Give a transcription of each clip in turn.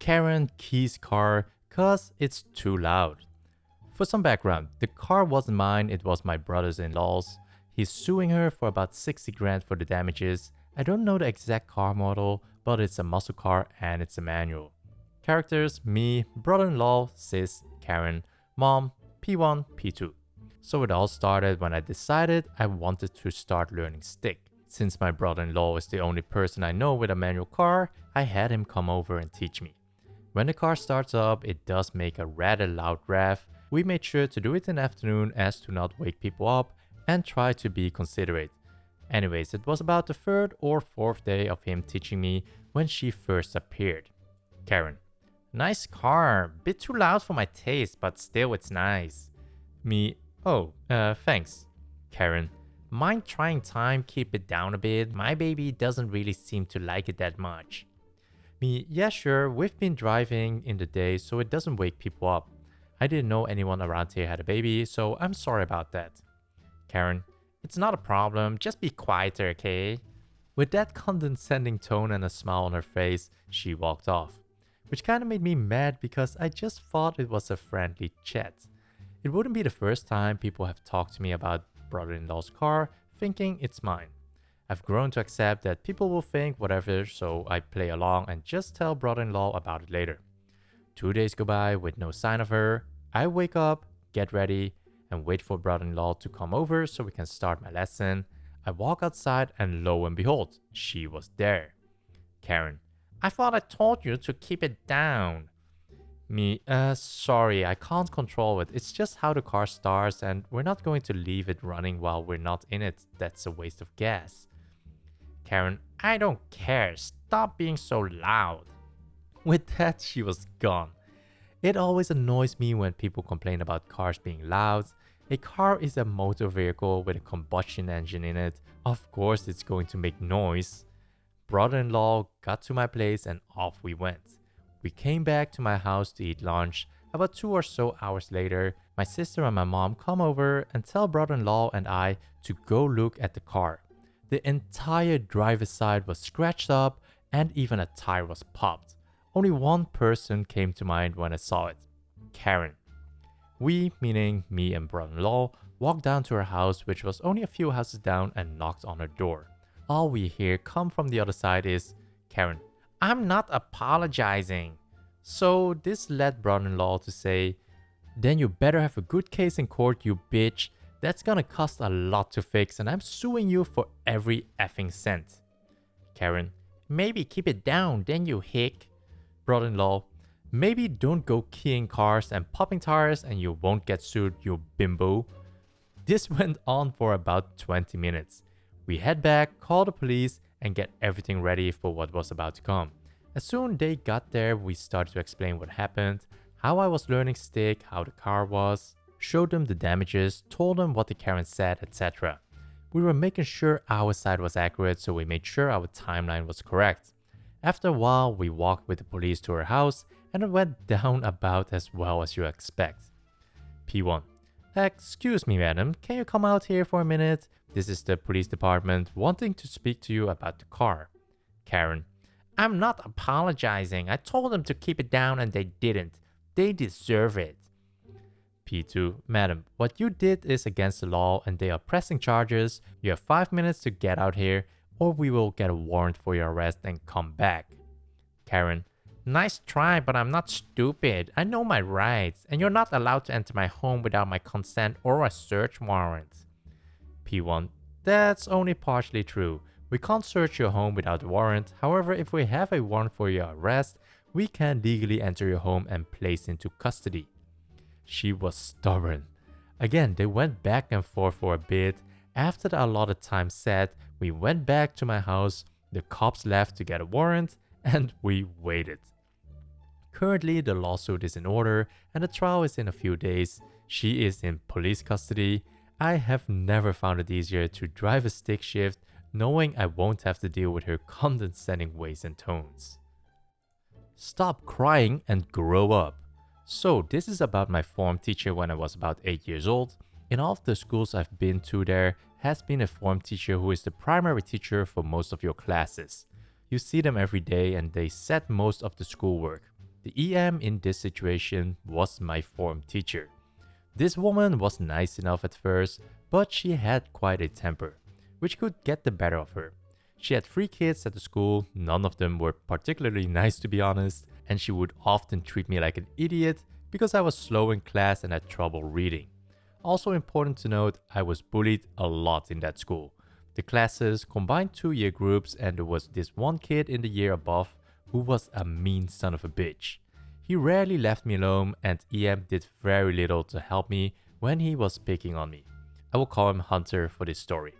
Karen keys car cause it's too loud. For some background, the car wasn't mine, it was my brother's-in-law's. He's suing her for about 60 grand for the damages. I don't know the exact car model, but it's a muscle car and it's a manual. Characters: me, brother-in-law, sis, Karen, mom, P1, P2. So it all started when I decided I wanted to start learning stick. Since my brother-in-law is the only person I know with a manual car, I had him come over and teach me. When the car starts up, it does make a rather loud rev. We made sure to do it in the afternoon as to not wake people up and try to be considerate. Anyways, it was about the third or fourth day of him teaching me when she first appeared. Karen: nice car, bit too loud for my taste, but still it's nice. Me: oh, thanks. Karen: mind trying time, keep it down a bit, my baby doesn't really seem to like it that much. Me: yeah sure, we've been driving in the day so it doesn't wake people up. I didn't know anyone around here had a baby, so I'm sorry about that. Karen: it's not a problem, just be quieter, okay? With that condescending tone and a smile on her face, she walked off. Which kinda made me mad because I just thought it was a friendly chat. It wouldn't be the first time people have talked to me about brother-in-law's car, thinking it's mine. I've grown to accept that people will think whatever, so I play along and just tell brother-in-law about it later. 2 days go by with no sign of her. I wake up, get ready, and wait for brother-in-law to come over so we can start my lesson. I walk outside and lo and behold, she was there. Karen: I thought I told you to keep it down. Me: sorry, I can't control it. It's just how the car starts and we're not going to leave it running while we're not in it. That's a waste of gas. Karen: I don't care. Stop being so loud. With that, she was gone. It always annoys me when people complain about cars being loud. A car is a motor vehicle with a combustion engine in it. Of course it's going to make noise. Brother-in-law got to my place and off we went. We came back to my house to eat lunch. About 2 or so hours later, my sister and my mom come over and tell brother-in-law and I to go look at the car. The entire driver's side was scratched up and even a tire was popped. Only one person came to mind when I saw it: Karen. We, meaning me and brother-in-law, walked down to her house, which was only a few houses down, and knocked on her door. All we hear come from the other side is, Karen: I'm not apologizing. So this led brother-in-law to say, then you better have a good case in court, you bitch. That's gonna cost a lot to fix and I'm suing you for every effing cent. Karen: maybe keep it down, then you hick. Brother-in-law: maybe don't go keying cars and popping tires and you won't get sued, you bimbo. This went on for about 20 minutes. We head back, call the police, and get everything ready for what was about to come. As soon as they got there, we started to explain what happened, how I was learning stick, how the car was, showed them the damages, told them what the Karen said, etc. We were making sure our side was accurate, so we made sure our timeline was correct. After a while, we walked with the police to her house, and it went down about as well as you expect. P1: excuse me madam, can you come out here for a minute? This is the police department wanting to speak to you about the car. Karen: I'm not apologizing. I told them to keep it down and they didn't. They deserve it. P2: madam, what you did is against the law and they are pressing charges. You have 5 minutes to get out here or we will get a warrant for your arrest and come back. Karen: nice try, but I'm not stupid. I know my rights, and you're not allowed to enter my home without my consent or a search warrant. P1: that's only partially true. We can't search your home without a warrant. However, if we have a warrant for your arrest, we can legally enter your home and place into custody. She was stubborn. Again, they went back and forth for a bit. After the allotted time set, we went back to my house, the cops left to get a warrant, and we waited. Currently, the lawsuit is in order and the trial is in a few days. She is in police custody. I have never found it easier to drive a stick shift knowing I won't have to deal with her condescending ways and tones. Stop crying and grow up. So this is about my form teacher when I was about 8 years old. In all of the schools I've been to, there has been a form teacher who is the primary teacher for most of your classes. You see them every day and they set most of the schoolwork. The EM in this situation was my form teacher. This woman was nice enough at first, but she had quite a temper, which could get the better of her. She had 3 kids at the school, none of them were particularly nice to be honest, and she would often treat me like an idiot because I was slow in class and had trouble reading. Also important to note, I was bullied a lot in that school. The classes combined 2-year groups, and there was this one kid in the year above who was a mean son of a bitch. He rarely left me alone, and EM did very little to help me when he was picking on me. I will call him Hunter for this story.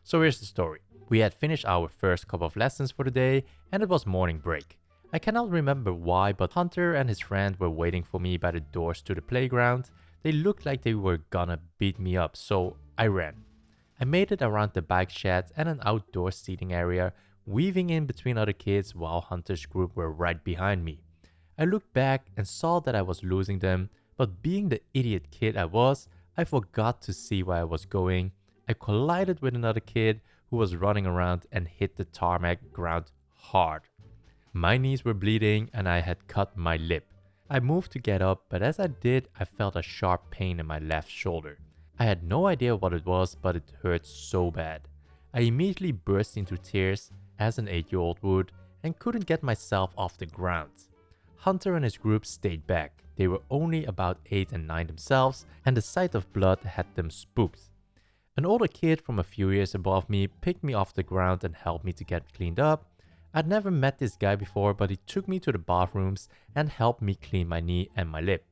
So here's the story. We had finished our first couple of lessons for the day, and it was morning break. I cannot remember why, but Hunter and his friend were waiting for me by the doors to the playground. They looked like they were gonna beat me up, so I ran. I made it around the bike shed and an outdoor seating area, weaving in between other kids while Hunter's group were right behind me. I looked back and saw that I was losing them, but being the idiot kid I was, I forgot to see where I was going. I collided with another kid who was running around and hit the tarmac ground hard. My knees were bleeding and I had cut my lip. I moved to get up, but as I did, I felt a sharp pain in my left shoulder. I had no idea what it was, but it hurt so bad. I immediately burst into tears, as an 8-year-old would, and couldn't get myself off the ground. Hunter and his group stayed back. They were only about 8 and 9 themselves, and the sight of blood had them spooked. An older kid from a few years above me picked me off the ground and helped me to get cleaned up. I'd never met this guy before, but he took me to the bathrooms and helped me clean my knee and my lip,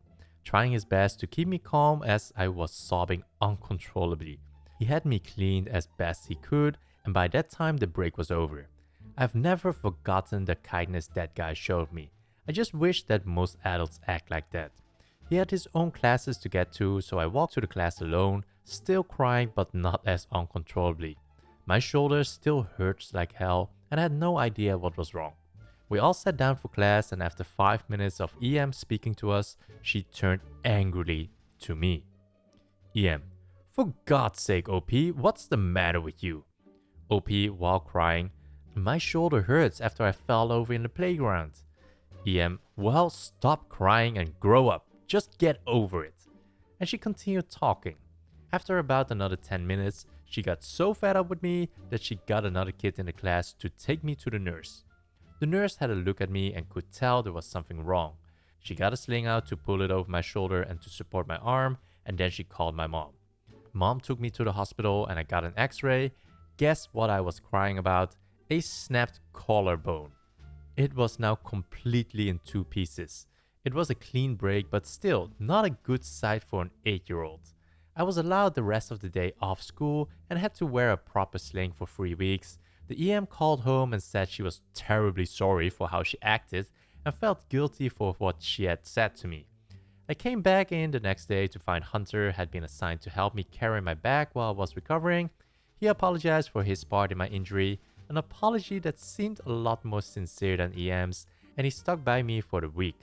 trying his best to keep me calm as I was sobbing uncontrollably. He had me cleaned as best he could, and by that time the break was over. I've never forgotten the kindness that guy showed me. I just wish that most adults act like that. He had his own classes to get to, so I walked to the class alone, still crying but not as uncontrollably. My shoulder still hurts like hell, and I had no idea what was wrong. We all sat down for class, and after 5 minutes of EM speaking to us, she turned angrily to me. EM: "For God's sake, OP, what's the matter with you?" OP, while crying: "My shoulder hurts after I fell over in the playground." EM: "Well, stop crying and grow up. Just get over it." And she continued talking. After about another 10 minutes, she got so fed up with me that she got another kid in the class to take me to the nurse. The nurse had a look at me and could tell there was something wrong. She got a sling out to pull it over my shoulder and to support my arm, and then she called my mom. Mom took me to the hospital and I got an x-ray. Guess what I was crying about? A snapped collarbone. It was now completely in 2 pieces. It was a clean break, but still not a good sight for an 8-year-old. I was allowed the rest of the day off school and had to wear a proper sling for 3 weeks. The EM called home and said she was terribly sorry for how she acted and felt guilty for what she had said to me. I came back in the next day to find Hunter had been assigned to help me carry my bag while I was recovering. He apologized for his part in my injury, an apology that seemed a lot more sincere than EM's, and he stuck by me for the week.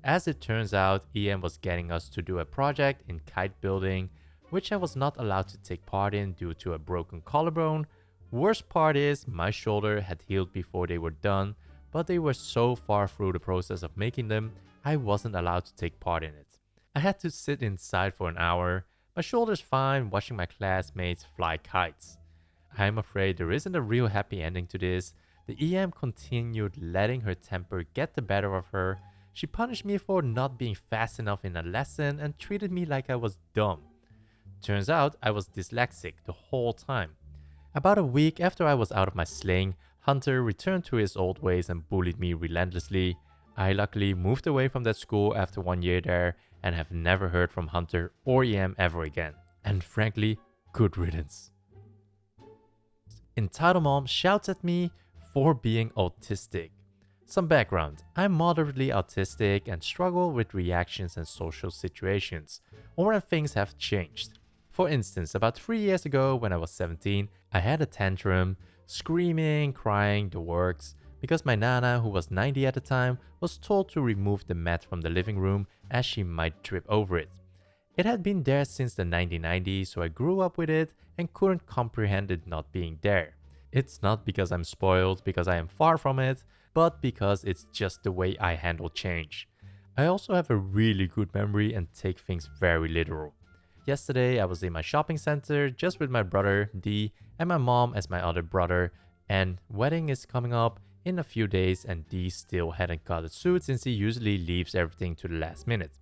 As it turns out, EM was getting us to do a project in kite building, which I was not allowed to take part in due to a broken collarbone. Worst part is, my shoulder had healed before they were done, but they were so far through the process of making them, I wasn't allowed to take part in it. I had to sit inside for an hour. My shoulder's fine watching my classmates fly kites. I'm afraid there isn't a real happy ending to this. The EM continued letting her temper get the better of her. She punished me for not being fast enough in a lesson and treated me like I was dumb. Turns out I was dyslexic the whole time. About a week after I was out of my sling, Hunter returned to his old ways and bullied me relentlessly. I luckily moved away from that school after 1 year there and have never heard from Hunter or EM ever again. And frankly, good riddance. Entitled Mom shouts at me for being autistic. Some background: I'm moderately autistic and struggle with reactions in social situations, or when things have changed. For instance, about 3 years ago when I was 17, I had a tantrum, screaming, crying, the works, because my nana, who was 90 at the time, was told to remove the mat from the living room as she might trip over it. It had been there since the 1990s, so I grew up with it and couldn't comprehend it not being there. It's not because I'm spoiled, because I am far from it, but because it's just the way I handle change. I also have a really good memory and take things very literal. Yesterday, I was in my shopping center just with my brother, D, and my mom as my other brother, and wedding is coming up in a few days and D still hadn't got a suit since he usually leaves everything to the last minute.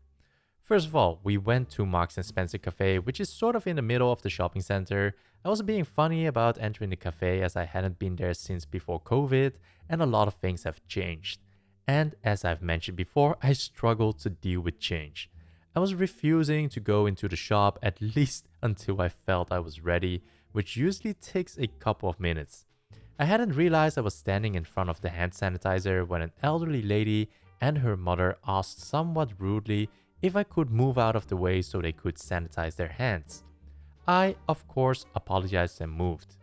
First of all, we went to Marks and Spencer Cafe, which is sort of in the middle of the shopping center. I was being funny about entering the cafe as I hadn't been there since before COVID, and a lot of things have changed. And as I've mentioned before, I struggled to deal with change. I was refusing to go into the shop at least until I felt I was ready, which usually takes a couple of minutes. I hadn't realized I was standing in front of the hand sanitizer when an elderly lady and her mother asked somewhat rudely if I could move out of the way so they could sanitize their hands. I, of course, apologized and moved.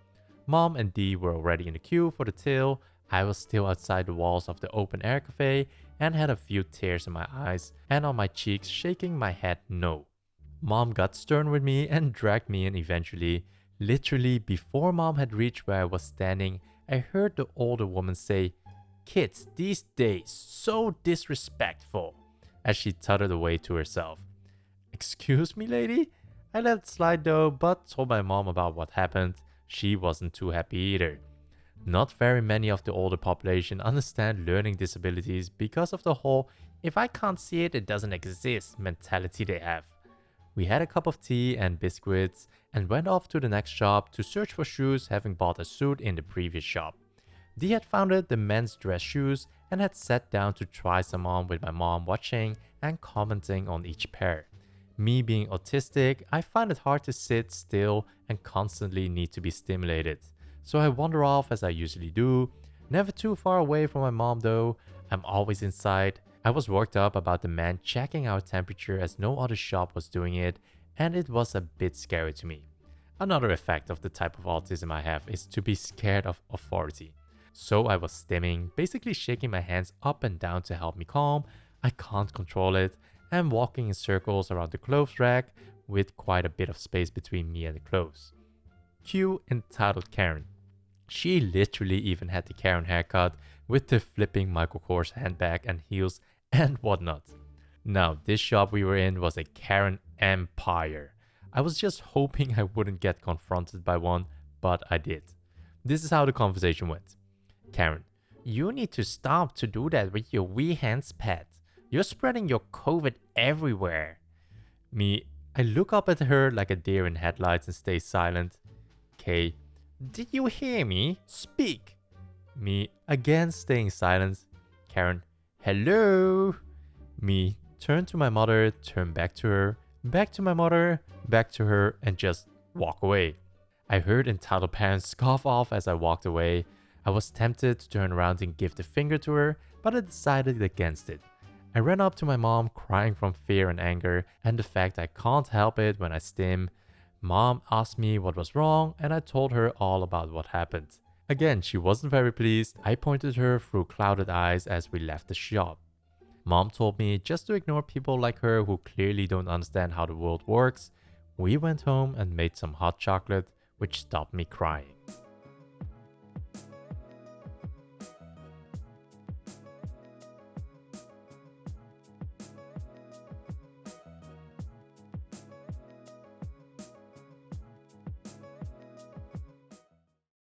Mom and Dee were already in the queue for the till. I was still outside the walls of the open air cafe and had a few tears in my eyes and on my cheeks, shaking my head no. Mom got stern with me and dragged me in eventually. Literally, before Mom had reached where I was standing, I heard the older woman say, "Kids these days, so disrespectful," as she tutted away to herself. "Excuse me, lady?" I let it slide though, but told my mom about what happened. She wasn't too happy either. Not very many of the older population understand learning disabilities because of the whole "if I can't see it, it doesn't exist" mentality they have. We had a cup of tea and biscuits and went off to the next shop to search for shoes, having bought a suit in the previous shop. Dee had found the men's dress shoes and had sat down to try some on with my mom watching and commenting on each pair. Me being autistic, I find it hard to sit still and constantly need to be stimulated. So I wander off as I usually do, never too far away from my mom though. I'm always inside. I was worked up about the man checking our temperature as no other shop was doing it, and it was a bit scary to me. Another effect of the type of autism I have is to be scared of authority. So I was stimming, basically shaking my hands up and down to help me calm. I can't control it, and walking in circles around the clothes rack with quite a bit of space between me and the clothes. Cue entitled Karen. She literally even had the Karen haircut with the flipping Michael Kors handbag and heels and whatnot. Now, this shop we were in was a Karen empire. I was just hoping I wouldn't get confronted by one, but I did. This is how the conversation went. Karen: "You need to stop to do that with your wee hands, pet. You're spreading your COVID everywhere." Me: I look up at her like a deer in headlights and stay silent. K: "Did you hear me? Speak." Me, again staying silent. Karen: "Hello." Me, turn to my mother, turn back to her, back to my mother, back to her, and just walk away. I heard Entitled Parents scoff off as I walked away. I was tempted to turn around and give the finger to her, but I decided against it. I ran up to my mom crying from fear and anger and the fact I can't help it when I stim. Mom asked me what was wrong and I told her all about what happened. Again, she wasn't very pleased. I pointed her through clouded eyes as we left the shop. Mom told me just to ignore people like her who clearly don't understand how the world works. We went home and made some hot chocolate, which stopped me crying.